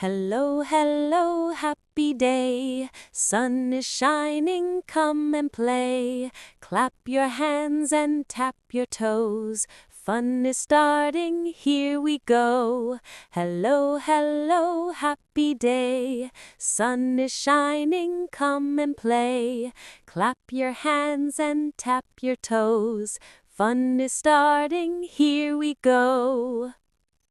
Hello, hello, happy day. Sun is shining, come and play. Clap your hands and tap your toes. Fun is starting, here we go. Hello, hello, happy day. Sun is shining, come and play. Clap your hands and tap your toes. Fun is starting, here we go.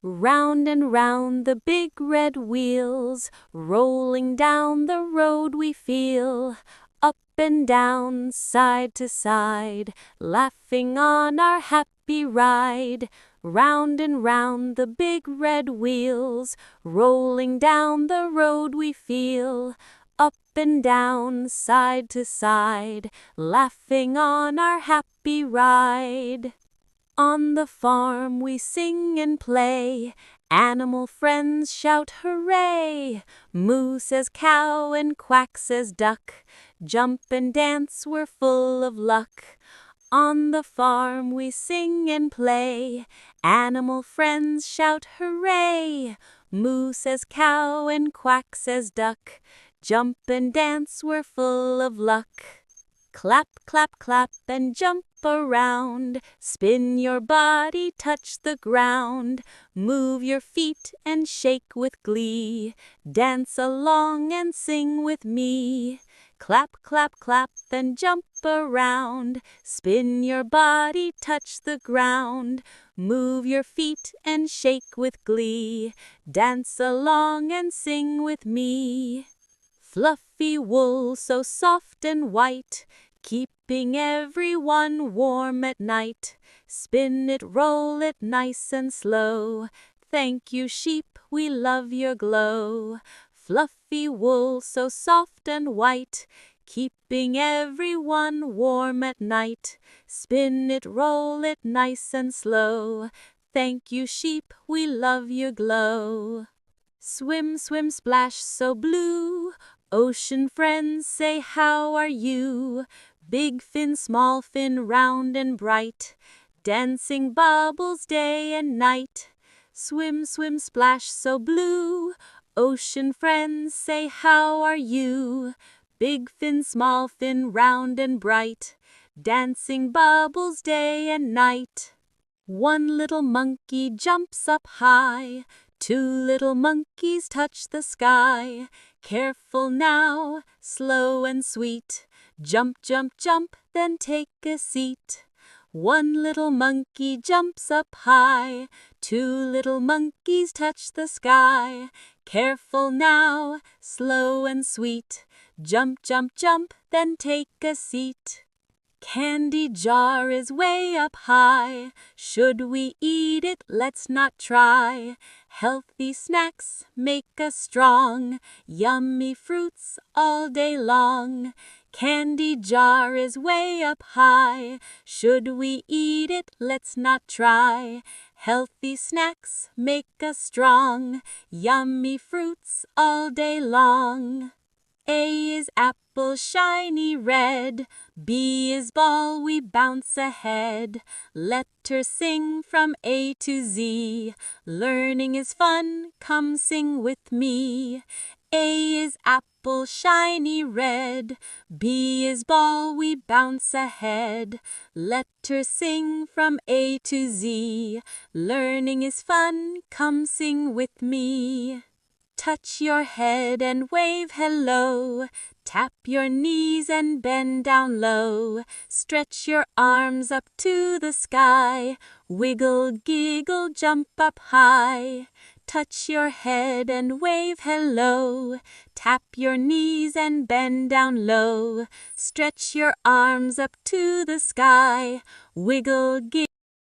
Round and round the big red wheels, rolling down the road we feel. Up and down, side to side, laughing on our happy ride. Round and round the big red wheels, rolling down the road we feel. Up and down, side to side, laughing on our happy ride. On the farm we sing and play, animal friends shout hooray. Moo says cow and quack says duck, jump and dance, we're full of luck. On the farm we sing and play, animal friends shout hooray. Moo says cow and quack says duck, jump and dance, we're full of luck. Clap, clap, clap and jump around. Spin your body, touch the ground. Move your feet and shake with glee. Dance along and sing with me. Clap, clap, clap and jump around. Spin your body, touch the ground. Move your feet and shake with glee. Dance along and sing with me. Fluffy wool so soft and white, keeping everyone warm at night. Spin it, roll it nice and slow. Thank you, sheep, we love your glow. Fluffy wool so soft and white, keeping everyone warm at night. Spin it, roll it nice and slow. Thank you, sheep, we love your glow. Swim, swim, splash so blue. Ocean friends say how are you? Big fin, small fin, round and bright, dancing bubbles day and night. Swim, swim, splash so blue. Ocean friends say how are you? Big fin, small fin, round and bright, dancing bubbles day and night. One little monkey jumps up high, two little monkeys touch the sky. Careful now, slow and sweet, jump, jump, jump, then take a seat. One little monkey jumps up high, two little monkeys touch the sky. Careful now, slow and sweet, jump, jump, jump, then take a seat. Candy jar is way up high. Should we eat it? Let's not try. Healthy snacks make us strong. Yummy fruits all day long. Candy jar is way up high. Should we eat it? Let's not try. Healthy snacks make us strong. Yummy fruits all day long. A is apple, shiny red. B is ball, we bounce ahead. Letters sing from A to Z. Learning is fun, come sing with me. A is apple, shiny red. B is ball, we bounce ahead. Letters sing from A to Z. Learning is fun, come sing with me. Touch your head and wave hello. Tap your knees and bend down low. Stretch your arms up to the sky. Wiggle, giggle, jump up high. Touch your head and wave hello. Tap your knees and bend down low. Stretch your arms up to the sky. Wiggle, giggle.